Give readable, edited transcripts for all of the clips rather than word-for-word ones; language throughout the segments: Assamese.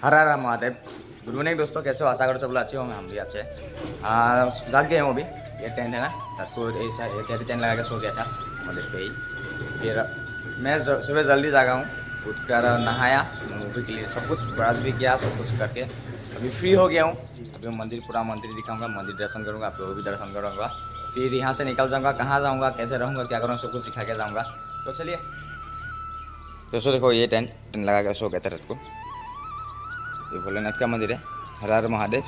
हर हर महादेव। गुड मॉर्निंग दोस्तों, कैसे हो? आशा करो सब लोग अच्छे होंगे, हम भी अच्छे हैं। जाग गए हूँ अभी। ये टेंट है ना, रात को ऐसा टेंट लगा के सो गया था मंदिर पे ही। फिर मैं सुबह जल्दी जागा हूँ, उठकर नहाया, मूवी के लिए सब कुछ ब्रश भी किया, सब कुछ करके अभी फ्री हो गया हूँ। अभी मैं पूरा मंदिर दिखाऊंगा, मंदिर दर्शन करूँगा, आप लोग भी दर्शन करूँगा। फिर यहाँ से निकल जाऊँगा, कहाँ जाऊँगा, कैसे रहूँगा, क्या करूँगा, सब कुछ दिखा के जाऊँगा। तो चलिए दोस्तों, देखो ये टेंट लगा कर सो गया था रात को। ये भोलेनाथ का मंदिर है, हर हर महादेव।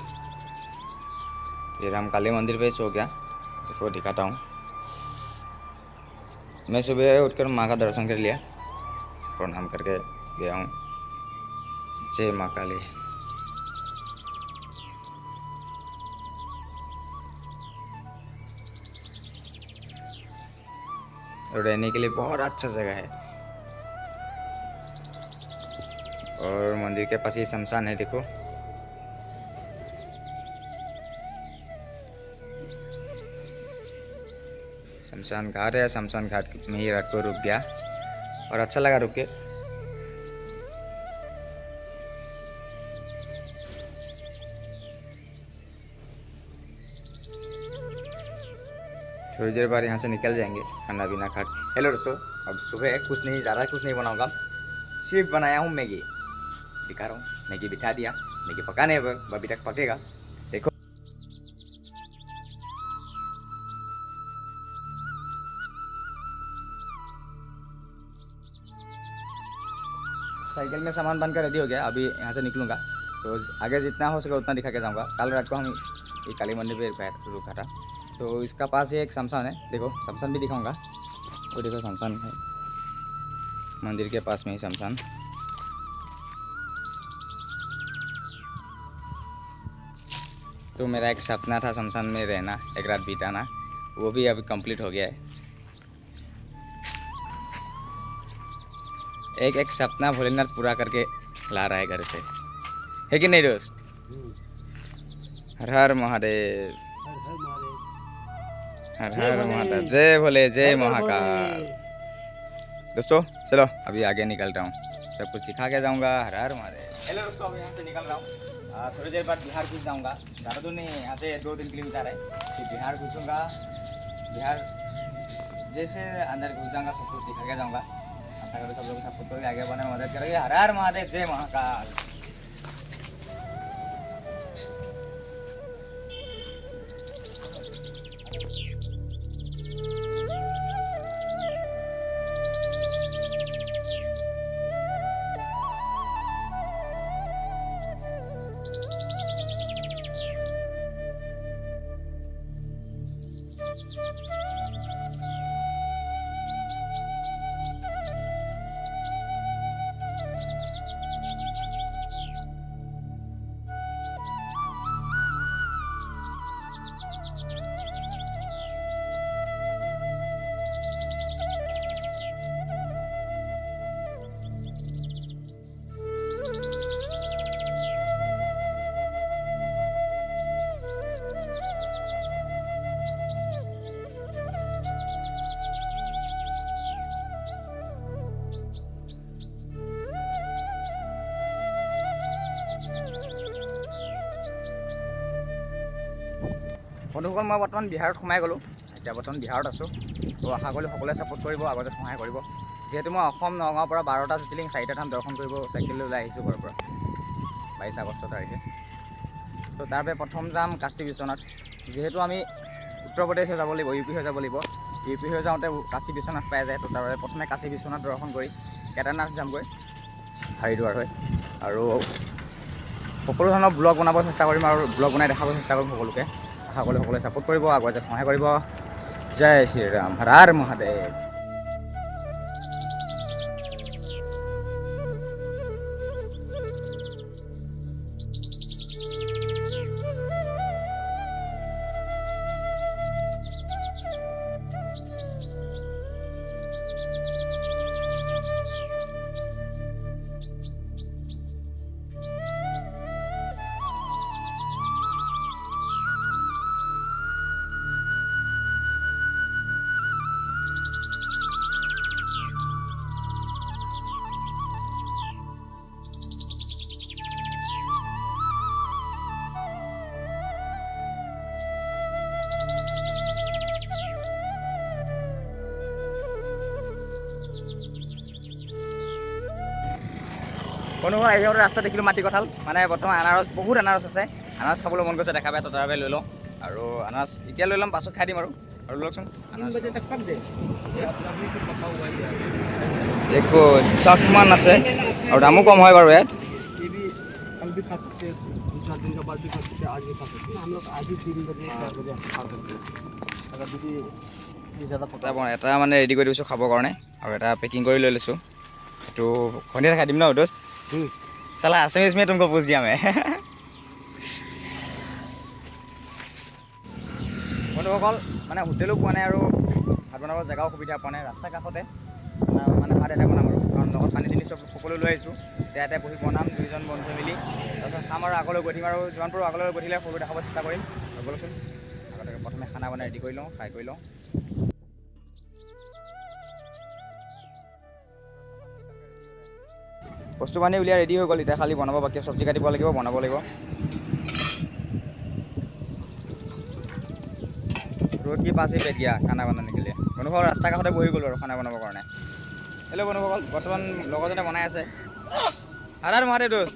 फिर हम काली मंदिर पे सो गया, देखो दिखाता हूँ। मैं सुबह उठकर माँ का दर्शन कर लिया, प्रणाम करके गया हूँ। जय माँ काली। और रहने के लिए बहुत अच्छा जगह है। और मंदिर के पास ही शमशान है, देखो। शमशान घाट है, शमशान घाट में ही रात को रुक गया और अच्छा लगा रुक के। थोड़ी देर बाद यहाँ से निकल जाएंगे खाना पीना खा के। हेलो दोस्तों, अब सुबह है, कुछ नहीं, ज़्यादा कुछ नहीं बनाऊंगा। सिर्फ बनाया हूँ मैगी, दिखा रहा हूँ। मैगी बिठा दिया, मैगी पकाने अभी तक पकेगा, देखो। साइकिल में सामान बन कर रेडी हो गया, अभी यहाँ से निकलूँगा। तो आगे जितना हो सके उतना दिखा के जाऊँगा। कल रात को हम ये काली मंदिर पे रुका था, तो इसका पास ही एक शमशान है, देखो शमशान भी दिखाऊँगा। तो देखो शमशान है, मंदिर के पास में ही शमशान। तो मेरा एक सपना था शमशान में रहना, एक रात बिताना, वो भी अभी कंप्लीट हो गया है। एक एक सपना भोलेनाथ पूरा करके ला रहा है घर से, है कि नहीं दोस्त? हर हर महादेव, हर हर महादेव, जय भोले, जय महाकाल। दोस्तों चलो अभी आगे निकल रहा हूँ, सब कुछ दिखा के जाऊँगा। हर हर महादेव। हेलो दोस्तों, अभी यहाँ से निकल रहा हूँ। थोड़ी देर बाद बिहार घुस जाऊँगा। ज़्यादा दूर नहीं है, यहाँ से 2-3 किलोमीटर है। फिर बिहार घुसूँगा। बिहार जैसे अंदर घुस जाऊँगा, सब कुछ दिखा के जाऊँगा। आशा करो सब लोग सपोर्ट करके आगे बढ़ने में मदद करेंगे। हर हर महादेव, जय महाकाल। বন্ধুসকল, মই বৰ্তমান বিহাৰত সোমাই গ'লোঁ। এতিয়া বৰ্তমান বিহাৰত আছোঁ। তো আশা কৰিলোঁ সকলোৱে ছাপোৰ্ট কৰিব, আগতে সহায় কৰিব। যিহেতু মই অসম নগাঁৱৰ পৰা 12টা জ্যোতিৰ্লিং 4টা ধাম দৰ্শন কৰিব চাইকেললৈ ওলাই আহিছোঁ ঘৰৰ পৰা, 22 আগষ্ট তাৰিখে। তো তাৰপৰা প্ৰথম যাম কাশী বিশ্বনাথ। যিহেতু আমি উত্তৰ প্ৰদেশ হৈ যাব লাগিব, ইউ পি হৈ যাব লাগিব। ইউ পি হৈ যাওঁতে কাশী বিশ্বনাথ পাই যায়। তো তাৰবাবে প্ৰথমে কাশী বিশ্বনাথ দৰ্শন কৰি কেদাৰনাথ যামগৈ হাৰিদ্বাৰ হৈ। আৰু সকলো ধৰণৰ ব্লগ বনাব চেষ্টা কৰিম আৰু ব্লগ বনাই দেখাব চেষ্টা কৰিম সকলোকে। আশা কৰিলে সকলোৱে ছাপোৰ্ট কৰিব, আগুৱাই যাতে সহায় কৰিব। জয় শ্ৰীৰাম, হৰ হৰ মহাদেৱ। বন্ধুসকল এইভাগে ৰাস্তা দেখিলোঁ মাটি কঁঠাল মানে বৰ্তমান আনাৰস বহুত আনাৰস আছে আনাৰস খাবলৈ মন গৈছে দেখা পাই তাৰ বাবে লৈ লওঁ আৰু আনাৰস এতিয়া লৈ ল'ম পাছত খাই দিম আৰু লওকচোন দেখো চাওক কিমান আছে আৰু দামো কম হয় বাৰু ইয়াত कल भी खा सकते हैं 2-4 दिन के बाद भी खा सकते हैं आज भी खा सकते हैं हम लोग आज ही 3 बजे 4 बजे खा सकते हैं अगर যদি ज़्यादा पता এটা মানে ৰেডি কৰি দিছোঁ খাবৰ কাৰণে আৰু এটা পেকিং কৰি লৈ লৈছোঁ এইটো সন্ধিয়া খাই দিম ন দোস্ত চালা আছামিজ মে তুমকো পুছ দিয়া মে বন্ধুসকল মানে হোটেলো পোৱা নাই আৰু ভাত বনাবৰ জেগাও সুবিধা পোৱা নাই ৰাস্তাৰ কাষতে মানে ভাত এটা বনাম আৰু কাৰণ লগত পানী চানী চব সকলো লৈ আহিছোঁ ইয়াতে বহি বনাম দুইজন বন্ধুৱে মিলি তাৰপিছত খাম আৰু আগলৈ গৈ থাকিম আৰু যিমান পাৰোঁ আগলৈ গৈ থাকিলে সৰু দেখাব চেষ্টা কৰিম ব'লচোন আগতে প্ৰথমে খানা বনাই ৰেডি কৰি লওঁ ফ্ৰাই কৰি লওঁ বস্তু পানী উলিয়াই ৰেডি হৈ গ'ল এতিয়া খালি বনাব বাকী চব্জি কাটিব লাগিব বনাব লাগিব रोड के पास ही बैठ गया खाना बनाने के लिए বন্ধুসকল ৰাস্তা কাষতে বহি গ'লোঁ আৰু খানা বনাবৰ কাৰণে হেল্ল' বন্ধুসকল বৰ্তমান লগৰজনে বনাই আছে আৰাৰ মাৰে দোস্ত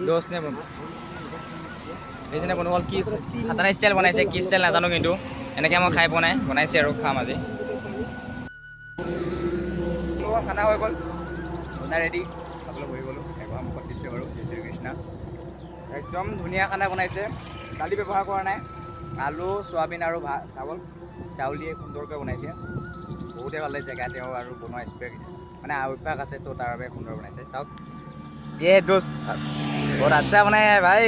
দোস্ত নে এইজনে বন্ধুসকল কি খাতানা ষ্টাইল বনাইছে কি ষ্টাইল নাজানো কিন্তু এনেকৈ মই খাই পোৱা নাই বনাইছে আৰু খাম আজি খানা হৈ গ'ল বনাই ৰেডি খাবলৈ বহি গ'লোঁ একবাৰ মুখত দিছোঁ বাৰু জয় শ্ৰী কৃষ্ণ একদম ধুনীয়া খানা বনাইছে দালি ব্যৱহাৰ কৰা নাই আলু চয়াবিন আৰু চাউল দিয়ে সুন্দৰকৈ বনাইছে বহুতে ভাল লাগিছে জেগা তেওঁ আৰু বনোৱা স্প্ৰে মানে অভ্যাস আছে তো তাৰ বাবে সুন্দৰ বনাইছে চাওক ये दोस्त बहुत अच्छा बनाया है भाई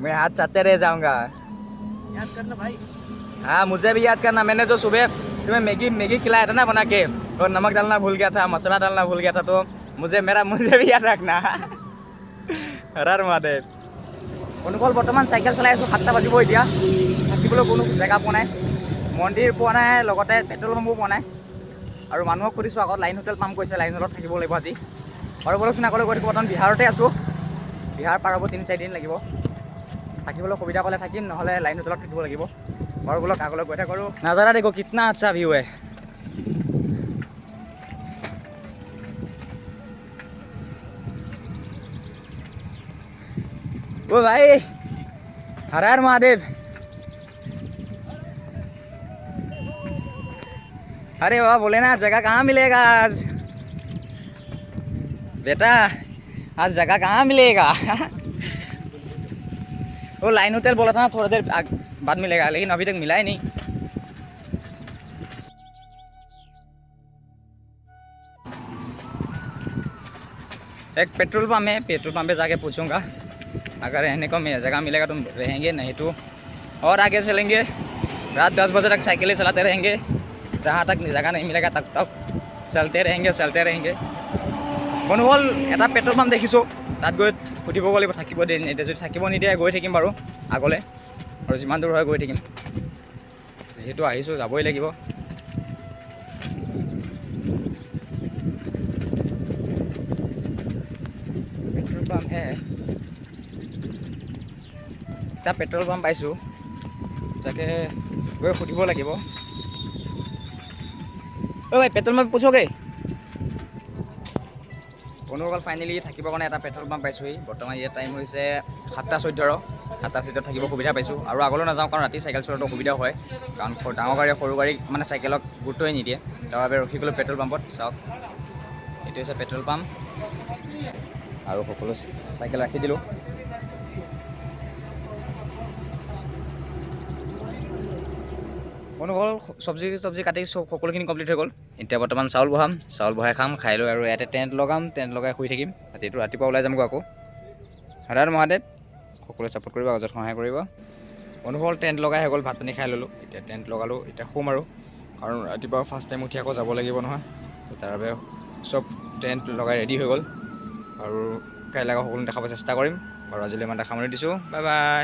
मैं हाथ चाटते रह जाऊंगा याद करना भाई हाँ मुझे भी याद करना मैंने जो सुबह तुम्हें मैगी खिलाया था ना बना के और नमक डालना भूल गया था मसाला डालना भूल गया था तो मुझे भी याद रखना हर महादेव বন্ধুসকল বৰ্তমান চাইকেল চলাই আছোঁ 7টা বাজিব এতিয়া থাকিবলৈ কোনো জেগা পোৱা নাই মন্দিৰ পোৱা নাই লগতে পেট্ৰল পাম্পো পোৱা নাই আৰু মানুহক সুধিছোঁ আগত লাইন হোটেল পাম কৈছে লাইন হোটেলত থাকিব লাগিব আজি আৰু বলকচোন আগলৈ গৈ থাকোঁ বৰ্তমান বিহাৰতে আছোঁ বিহাৰ পাৰ হ'ব 3-4 দিন লাগিব থাকিবলৈ সুবিধা পালে থাকিম নহ'লে লাইন হোটেলত থাকিব লাগিব আৰু বলক আগলৈ গৈ থাকোঁ আৰু নাজাৰা দেখো কিতনা আচ্ছা ভিউ है ओ भाई हर हर महादेव अरे वाह बोले ना जगह कहाँ मिलेगा आज बेटा आज जगह कहाँ मिलेगा वो लाइन होटल बोला था ना थोड़ा देर बाद मिलेगा लेकिन अभी तक मिला ही नहीं एक पेट्रोल पंप है पेट्रोल पंप पे जाके पूछूंगा अगर रहने को जगह मिलेगा तो रहेंगे नहीं तो और आगे चलेंगे रात 10 बजे तक साइकिलें चलाते रहेंगे जहाँ तक जगह नहीं मिलेगा तब तक चलते रहेंगे বন্ধুসকল এটা পেট্ৰল পাম্প দেখিছোঁ তাত গৈ সুধিব লাগিব থাকিব যদি থাকিব নিদিয়ে গৈ থাকিম বাৰু আগলৈ আৰু যিমান দূৰ হয় গৈ থাকিম যিহেতু আহিছোঁ যাবই লাগিব পেট্ৰল পাম্প হে এটা পেট্ৰল পাম্প পাইছোঁ তাকে গৈ সুধিব লাগিব অ' ভাই পেট্ৰল পাম্প পুছোগে বন্ধুসকল ফাইনেলি থাকিবৰ কাৰণে এটা পেট্ৰল পাম্প পাইছোঁহি বৰ্তমান ইয়াত টাইম হৈছে 7:14 থাকিব সুবিধা পাইছোঁ আৰু আগলৈ নাযাওঁ কাৰণ ৰাতি চাইকেল চলোৱাটো অসুবিধাও হয় কাৰণ ডাঙৰ গাড়ী সৰু গাড়ী মানে চাইকেলক গুৰুত্বই নিদিয়ে তাৰ বাবে ৰখি গ'লোঁ পেট্ৰল পাম্পত চাওক এইটো হৈছে পেট্ৰল পাম্প আৰু সকলো চাইকেল ৰাখি দিলোঁ বন্ধুসকল চব্জি কাটি সকলোখিনি কমপ্লিট হৈ গ'ল এতিয়া বৰ্তমান চাউল বহাই খাম খাই লৈ আৰু ইয়াতে টেণ্ট লগাই শুই থাকিম ৰাতিটো ৰাতিপুৱা ওলাই যামগৈ আকৌ হৰ হৰ মহাদেৱ সকলোৱে ছাপোৰ্ট কৰিব আগত সহায় কৰিব বন্ধুসকল টেণ্ট লগাই হৈ গ'ল ভাত পানী খাই ল'লোঁ এতিয়া টেণ্ট লগালোঁ এতিয়া শুম আৰু কাৰণ ৰাতিপুৱা ফাৰ্ষ্ট টাইম উঠি আকৌ যাব লাগিব নহয় তাৰ বাবে চব টেণ্ট লগাই ৰেডি হৈ গ'ল আৰু কাইলৈ আকৌ সকলো দেখাব চেষ্টা কৰিম আৰু আজিলৈ ইমান সামৰি দিছোঁ বাই বাই